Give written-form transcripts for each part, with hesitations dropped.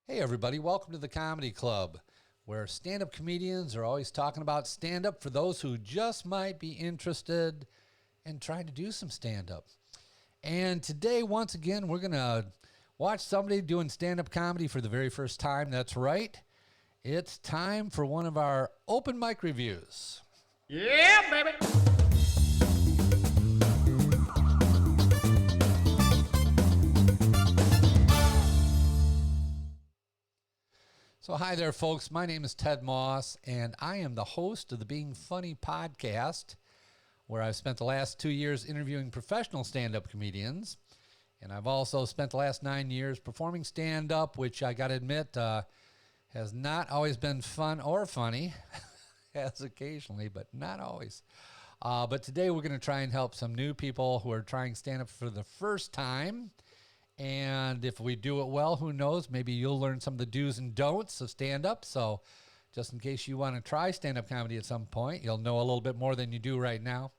Hey everybody, welcome to the Comedy Club, where stand-up comedians are always talking about stand-up for those who just might be interested in trying to do some stand-up. And today, once again, we're going to watch somebody doing stand-up comedy for the very first time. That's right. It's time for one of our open mic reviews. Yeah, baby. So hi there, folks. My name is Ted Moss, and I am the host of the Being Funny podcast, where I've spent the last 2 years interviewing professional stand-up comedians. And I've also spent the last 9 years performing stand-up, which I got to admit has not always been fun or funny, as occasionally, but not always. But today we're going to try and help some new people who are trying stand-up for the first time. And if we do it well, who knows, maybe you'll learn some of the do's and don'ts of stand-up. So just in case you want to try stand-up comedy at some point, you'll know a little bit more than you do right now.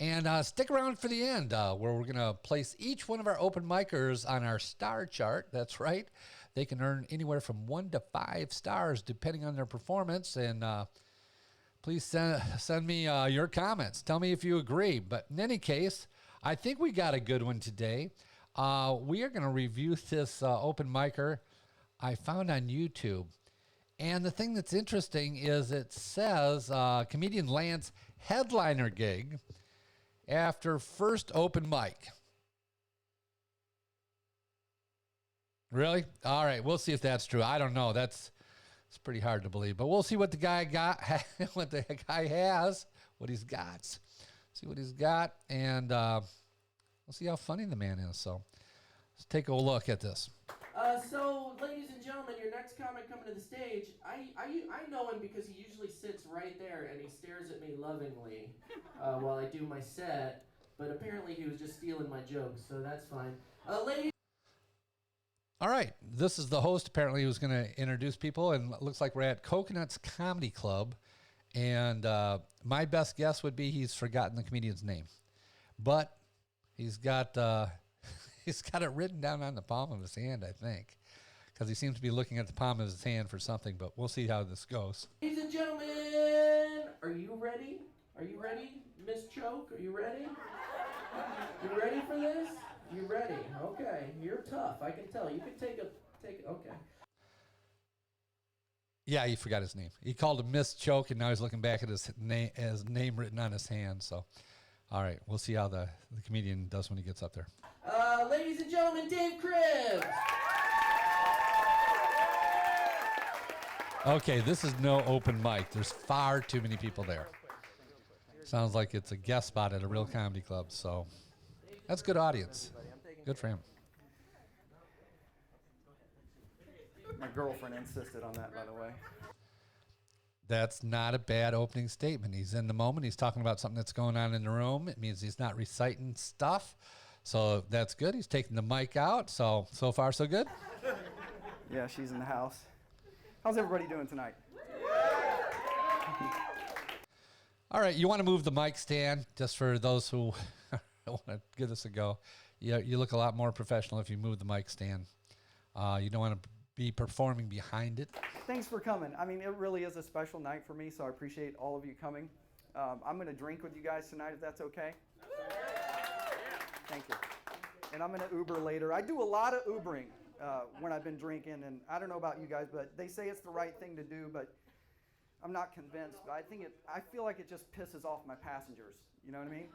And stick around for the end, where we're going to place each one of our open micers on our star chart. That's right. They can earn anywhere from 1 to 5 stars, depending on their performance. And please send me your comments. Tell me if you agree. But in any case, I think we got a good one today. We are going to review this open micer I found on YouTube. And the thing that's interesting is it says comedian Lance headliner gig after first open mic. Really? All right, we'll see if that's true. I don't know. It's pretty hard to believe, but we'll see what the guy got, what the guy has, what he's got. See what he's got, and we'll see how funny the man is. So let's take a look at this. So, ladies and gentlemen, your next comic coming to the stage, I know him because he usually sits right there and he stares at me lovingly while I do my set, but apparently he was just stealing my jokes, so that's fine. Ladies. All right, this is the host apparently who's going to introduce people, and it looks like we're at Coconuts Comedy Club, and my best guess would be he's forgotten the comedian's name, but he's got he's got it written down on the palm of his hand, I think, because he seems to be looking at the palm of his hand for something, but we'll see how this goes. Ladies and gentlemen, are you ready? Are you ready, Miss Choke? Are you ready? You ready for this? You ready? Okay, you're tough. I can tell. You can take. Okay. Yeah, he forgot his name. He called him Miss Choke, and now he's looking back at his name written on his hand. So, all right, we'll see how the comedian does when he gets up there. Ladies and gentlemen, Dave Cribbs. Okay, this is no open mic. There's far too many people there. Sounds like it's a guest spot at a real comedy club, so that's a good audience. Good for him. My girlfriend insisted on that, by the way. That's not a bad opening statement. He's in the moment. He's talking about something that's going on in the room. It means he's not reciting stuff. So that's good. He's taking the mic out. So far, so good. Yeah, she's in the house. How's everybody doing tonight? All right, you want to move the mic stand, just for those who want to give this a go. You look a lot more professional if you move the mic stand. You don't want to be performing behind it. Thanks for coming. I mean, it really is a special night for me, so I appreciate all of you coming. I'm going to drink with you guys tonight, if that's okay. Thank you. And I'm going to Uber later. I do a lot of Ubering when I've been drinking, and I don't know about you guys, but they say it's the right thing to do, but I'm not convinced. But I feel like it just pisses off my passengers. You know what I mean?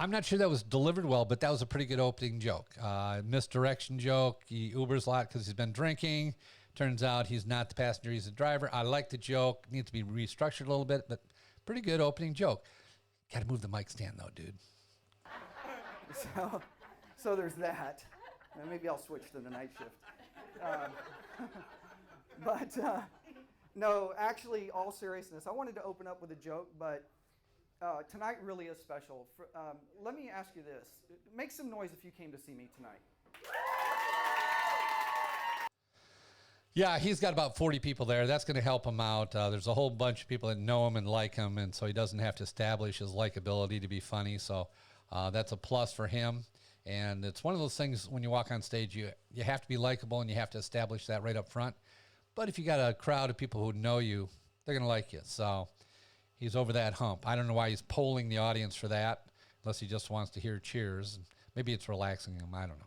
I'm not sure that was delivered well, but that was a pretty good opening joke. Misdirection joke. He Ubers a lot because he's been drinking. Turns out he's not the passenger, he's the driver. I like the joke. Needs to be restructured a little bit, but pretty good opening joke. Got to move the mic stand, though, dude. So there's that. Maybe I'll switch to the night shift. No, actually, all seriousness, I wanted to open up with a joke, but tonight really is special. Let me ask you this. Make some noise if you came to see me tonight. Yeah, he's got about 40 people there. That's going to help him out. There's a whole bunch of people that know him and like him, and so he doesn't have to establish his likability to be funny. So that's a plus for him. And it's one of those things when you walk on stage, you have to be likable and you have to establish that right up front. But if you got a crowd of people who know you, they're going to like you. So he's over that hump. I don't know why he's polling the audience for that, unless he just wants to hear cheers. Maybe it's relaxing him. I don't know.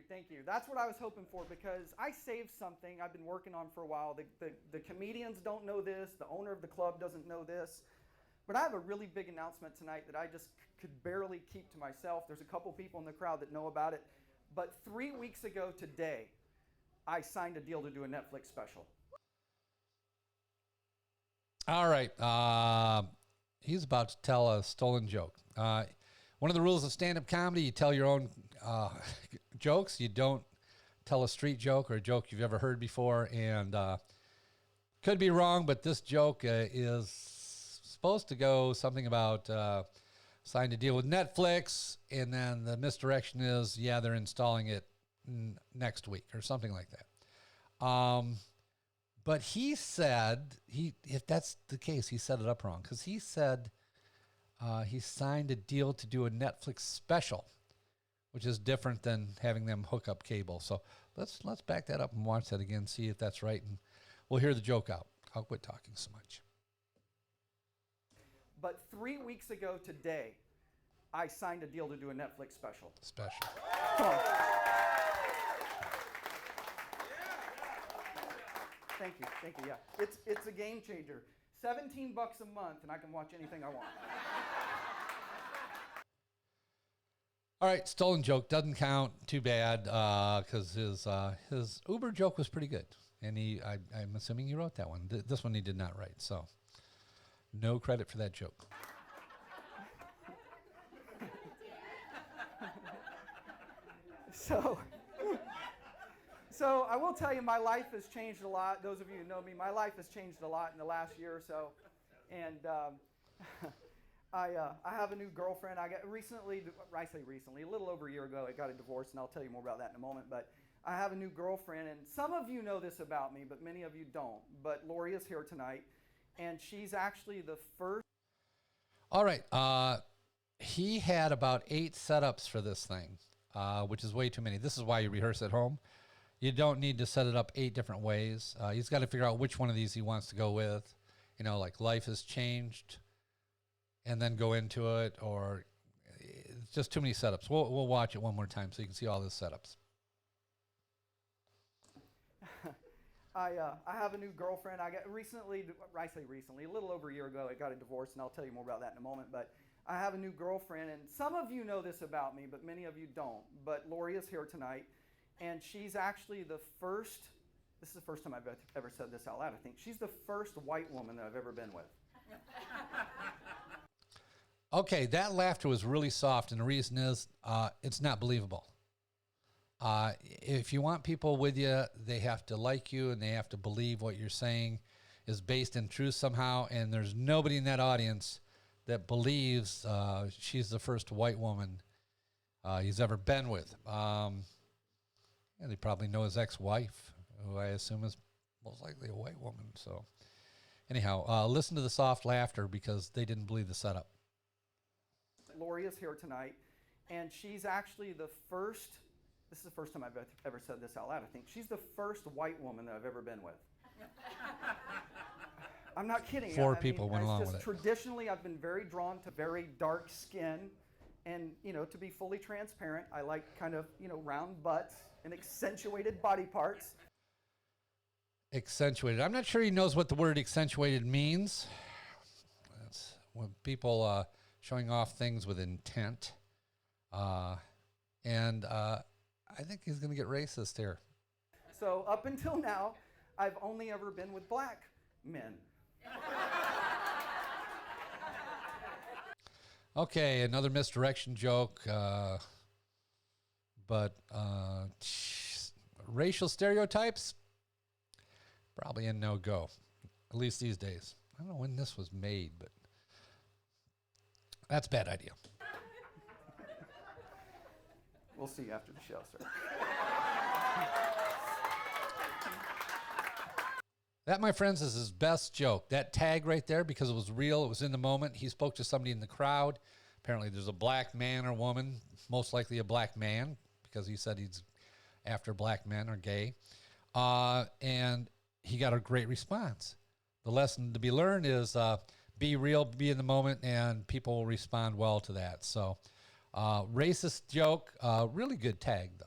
Thank you. That's what I was hoping for, because I saved something I've been working on for a while. The comedians don't know this. The owner of the club doesn't know this. But I have a really big announcement tonight that I just could barely keep to myself. There's a couple people in the crowd that know about it. But 3 weeks ago today, I signed a deal to do a Netflix special. All right. He's about to tell a stolen joke. One of the rules of stand-up comedy, you tell your own jokes. You don't tell a street joke or a joke you've ever heard before. And could be wrong, but this joke is supposed to go something about signed a deal with Netflix, and then the misdirection is, yeah, they're installing it next week or something like that. But he said, if that's the case, he set it up wrong, because he said he signed a deal to do a Netflix special, which is different than having them hook up cable. So let's back that up and watch that again, see if that's right, and we'll hear the joke out. I'll quit talking so much. But 3 weeks ago today, I signed a deal to do a Netflix special. Come on. Thank you, yeah. It's a game changer. $17 a month, and I can watch anything I want. All right, stolen joke doesn't count. Too bad, because his Uber joke was pretty good, and I'm assuming he wrote that one. This one he did not write, so no credit for that joke. So I will tell you, my life has changed a lot. Those of you who know me, my life has changed a lot in the last year or so, and I have a new girlfriend. I say recently, a little over a year ago, I got a divorce, and I'll tell you more about that in a moment. But I have a new girlfriend, and some of you know this about me, but many of you don't. But Lori is here tonight, and she's actually the first. All right, he had about 8 setups for this thing, which is way too many. This is why you rehearse at home. You don't need to set it up 8 different ways. He's got to figure out which one of these he wants to go with. You know, like life has changed, and then go into it, or it's just too many setups. We'll watch it one more time so you can see all the setups. I have a new girlfriend. I say recently, a little over a year ago, I got a divorce, and I'll tell you more about that in a moment. But I have a new girlfriend, and some of you know this about me, but many of you don't. But Lori is here tonight, and she's actually the first. This is the first time I've ever said this out loud, I think. She's the first white woman that I've ever been with. Okay, that laughter was really soft, and the reason is it's not believable. If you want people with you, they have to like you, and they have to believe what you're saying is based in truth somehow, and there's nobody in that audience that believes she's the first white woman he's ever been with. And they probably know his ex-wife, who I assume is most likely a white woman. So anyhow, listen to the soft laughter, because they didn't believe the setup. Lori is here tonight, and she's actually the first. This is the first time I've ever said this out loud, I think. She's the first white woman that I've ever been with. I'm not kidding. 4 people went along with it. Traditionally, I've been very drawn to very dark skin, and to be fully transparent, I like kind of round butts and accentuated body parts. Accentuated. I'm not sure he knows what the word accentuated means. That's when people showing off things with intent. And I think he's going to get racist here. So up until now, I've only ever been with black men. Okay, another misdirection joke. But racial stereotypes? Probably a no-go, at least these days. I don't know when this was made, but that's a bad idea. We'll see you after the show, sir. That, my friends, is his best joke. That tag right there, because it was real, it was in the moment. He spoke to somebody in the crowd. Apparently there's a black man or woman, most likely a black man, because he said he's after black men or gay. And he got a great response. The lesson to be learned is be real, be in the moment, and people will respond well to that. So racist joke, really good tag, though.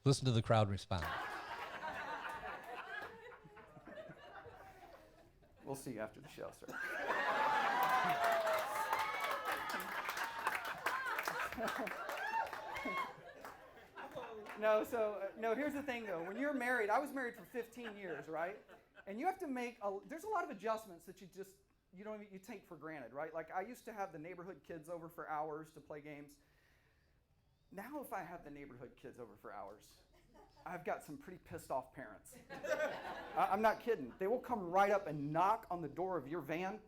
Listen to the crowd respond. We'll see you after the show, sir. No, here's the thing, though. When you're married, I was married for 15 years, right? And you have to make, there's a lot of adjustments that you take for granted, right? Like, I used to have the neighborhood kids over for hours to play games. Now, if I have the neighborhood kids over for hours, I've got some pretty pissed off parents. I'm not kidding. They will come right up and knock on the door of your van.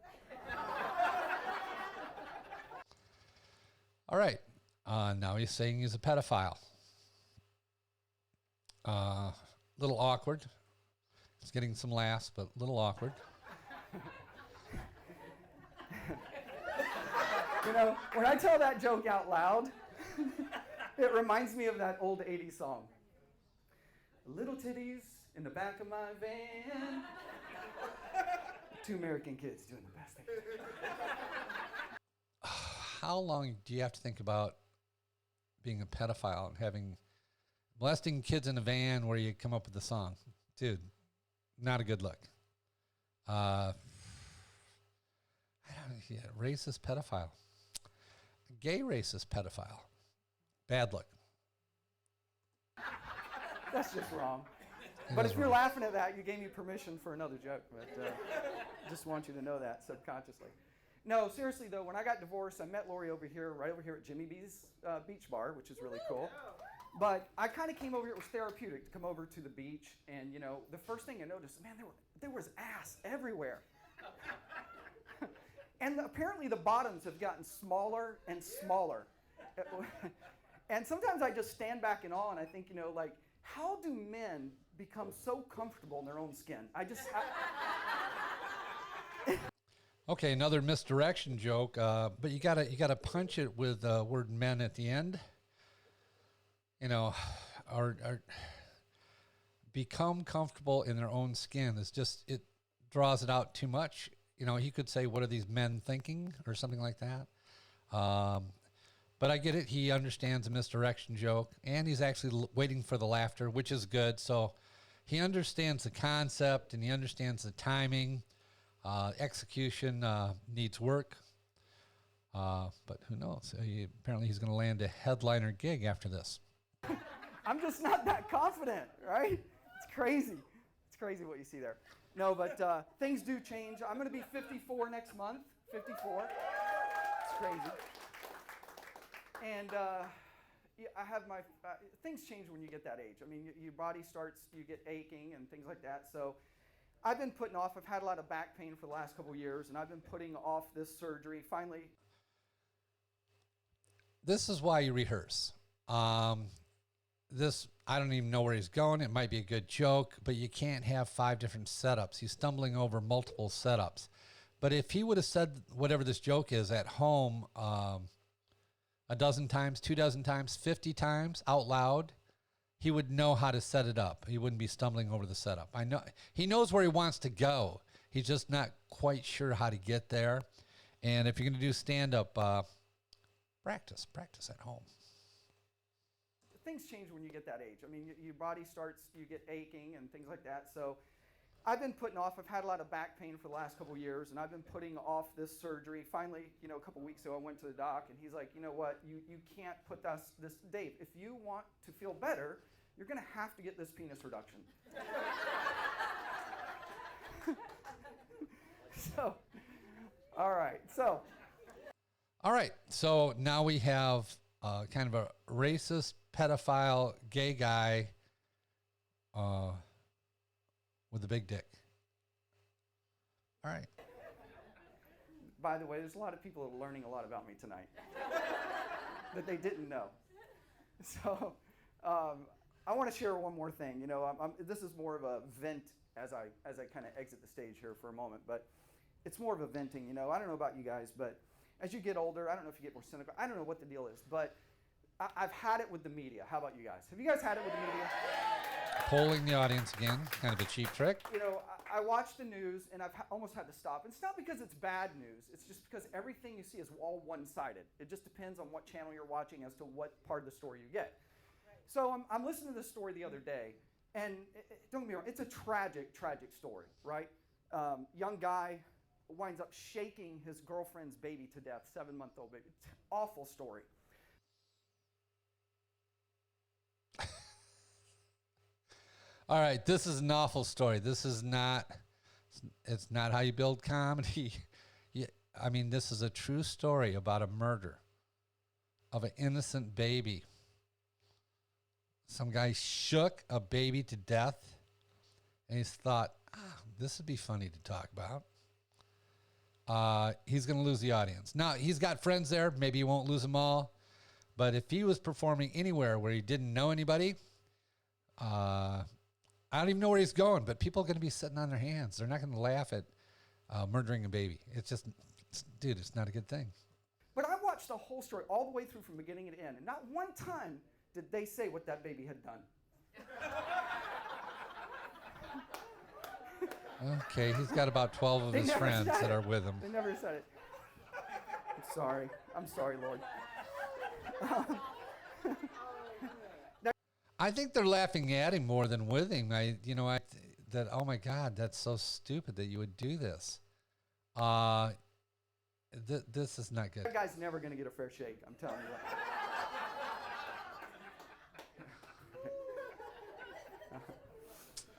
All right. Now he's saying he's a pedophile. Little awkward. It's getting some laughs, but a little awkward. You know, when I tell that joke out loud, it reminds me of that old 80s song. Little titties in the back of my van. Two American kids doing the best they can. How long do you have to think about being a pedophile and having molesting kids in a van where you come up with the song? Dude, not a good look. I don't know, yeah, racist pedophile. Gay racist pedophile. Bad look. That's just wrong. But if you're laughing at that, you gave me permission for another joke. But just want you to know that subconsciously. No, seriously though, when I got divorced, I met Lori right over here at Jimmy B's beach bar, which is really cool. But I kind of came over here, it was therapeutic to come over to the beach, and you know, the first thing I noticed, man, there was ass everywhere. And apparently the bottoms have gotten smaller and smaller. And sometimes I just stand back in awe and I think, you know, like, how do men become so comfortable in their own skin? Okay, another misdirection joke, but you gotta punch it with the word men at the end. You know, or become comfortable in their own skin is just, it draws it out too much. You know, he could say, what are these men thinking, or something like that. But I get it. He understands a misdirection joke, and he's actually waiting for the laughter, which is good. So he understands the concept, and he understands the timing. Execution needs work. But who knows? Apparently he's going to land a headliner gig after this. I'm just not that confident, right? It's crazy. It's crazy what you see there. No, but things do change. I'm going to be 54 next month. 54. It's crazy. And I have my things change when you get that age. I mean, your body starts, you get aching and things like that. So I've been putting off. I've had a lot of back pain for the last couple of years, and I've been putting off this surgery. Finally, this is why you rehearse. This, I don't even know where he's going. It might be a good joke, but you can't have 5 different setups. He's stumbling over multiple setups. But if he would have said whatever this joke is at home a dozen times, 2 dozen times, 50 times out loud, he would know how to set it up. He wouldn't be stumbling over the setup. I know he knows where he wants to go. He's just not quite sure how to get there. And if you're going to do stand-up, practice at home. Things change when you get that age. I mean, your body starts, you get aching and things like that. So I've been putting off. I've had a lot of back pain for the last couple of years, and I've been putting off this surgery. Finally, you know, a couple of weeks ago, I went to the doc, and he's like, you know what, you can't put this, Dave, if you want to feel better, you're going to have to get this penis reduction. So, all right. So now we have kind of a racist, pedophile, gay guy with a big dick. All right. By the way, there's a lot of people that are learning a lot about me tonight that they didn't know. So I want to share one more thing. You know, this is more of a vent as I kind of exit the stage here for a moment, but it's more of a venting. You know, I don't know about you guys, but as you get older, I don't know if you get more cynical. I don't know what the deal is, but I've had it with the media. How about you guys? Have you guys had it with the media? Polling the audience again, kind of a cheap trick. You know, I watch the news, and I've almost had to stop. It's not because it's bad news. It's just because everything you see is all one-sided. It just depends on what channel you're watching as to what part of the story you get. Right. So I'm listening to this story the other day, and don't get me wrong, it's a tragic, tragic story, right? Young guy winds up shaking his girlfriend's baby to death, 7-month-old baby. Awful story. All right, this is an awful story. This is not, it's not how you build comedy. I mean, this is a true story about a murder of an innocent baby. Some guy shook a baby to death, and he's thought, this would be funny to talk about. He's going to lose the audience. Now, he's got friends there. Maybe he won't lose them all. But if he was performing anywhere where he didn't know anybody, I don't even know where he's going, but people are going to be sitting on their hands. They're not going to laugh at murdering a baby. It's just, dude, it's not a good thing. But I watched the whole story all the way through from beginning to end, and not one time did they say what that baby had done. Okay, he's got about 12 of his friends that are with him. They never said it. I'm sorry. I'm sorry, Lord. I think they're laughing at him more than with him. Oh my God, that's so stupid that you would do this. This is not good. That guy's never going to get a fair shake, I'm telling you.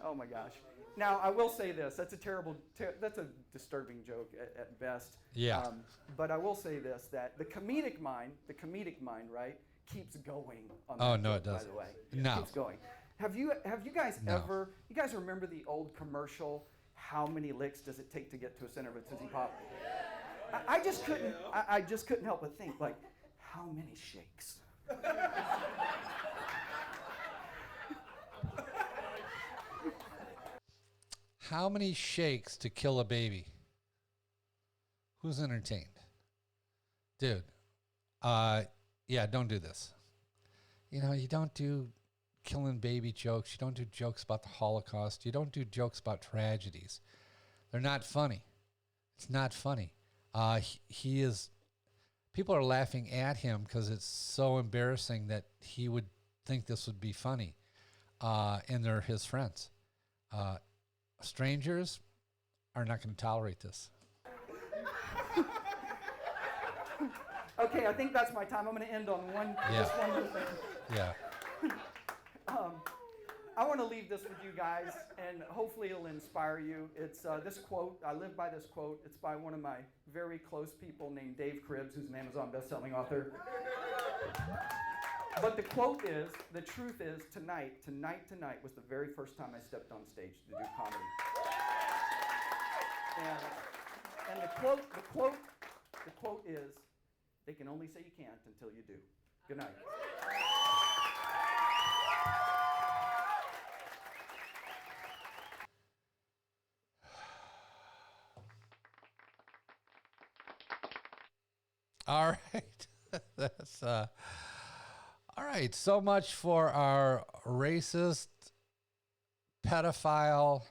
Oh my gosh. Now, I will say this. That's a disturbing joke at best. Yeah. But I will say this, that the comedic mind, right, keeps going on Oh, that no, joke, it doesn't. by the way. No. It keeps going. Have you guys No. ever, you guys remember the old commercial, how many licks does it take to get to a center of a Tootsie Pop? I just couldn't help but think, like, how many shakes? How many shakes to kill a baby? Who's entertained? Dude, yeah, don't do this. You know, you don't do killing baby jokes. You don't do jokes about the Holocaust. You don't do jokes about tragedies. They're not funny. It's not funny. People are laughing at him because it's so embarrassing that he would think this would be funny. And they're his friends. Strangers are not going to tolerate this. Okay, I think that's my time. I'm going to end on just one more thing. Yeah. I want to leave this with you guys, and hopefully it'll inspire you. It's this quote. I live by this quote. It's by one of my very close people named Dave Cribbs, who's an Amazon best-selling author. But the quote is, the truth is, tonight was the very first time I stepped on stage to do comedy. And the quote is, they can only say you can't until you do. Good night. All right. That's all right. So much for our racist, pedophile,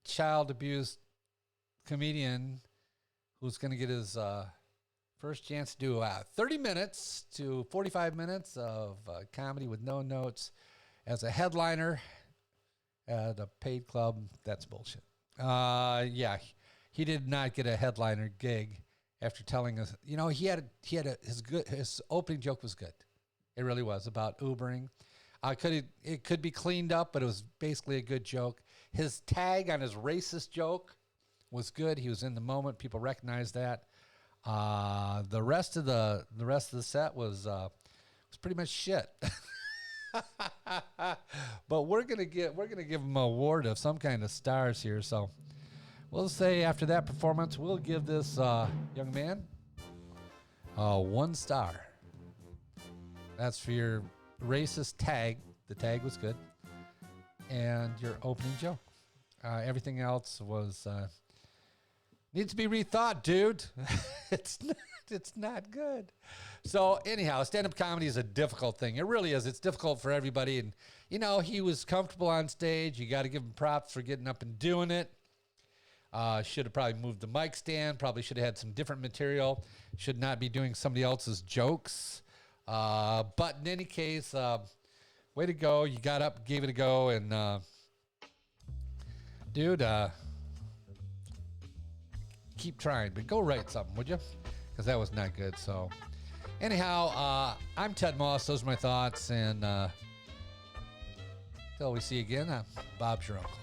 child abuse comedian who's going to get his first chance to do 30 minutes to 45 minutes of comedy with no notes as a headliner at a paid club. That's bullshit. Yeah, he did not get a headliner gig after telling us, you know, his opening joke was good. It really was, about Ubering. It could be cleaned up, but it was basically a good joke. His tag on his racist joke was good. He was in the moment. People recognized that. The rest of the set was pretty much shit. But we're gonna give him an award of some kind of stars here. So we'll say after that performance, we'll give this young man 1 star. That's for your racist tag. The tag was good. And your opening joke. Everything else was needs to be rethought, dude. It's not good. So anyhow, stand-up comedy is a difficult thing. It really is. It's difficult for everybody. And, you know, he was comfortable on stage. You got to give him props for getting up and doing it. Should have probably moved the mic stand. Probably should have had some different material. Should not be doing somebody else's jokes. But in any case, way to go. You got up, gave it a go. And, dude, keep trying. But go write something, would you? Because that was not good. So anyhow, I'm Ted Moss. Those are my thoughts. And till we see you again, Bob's your uncle.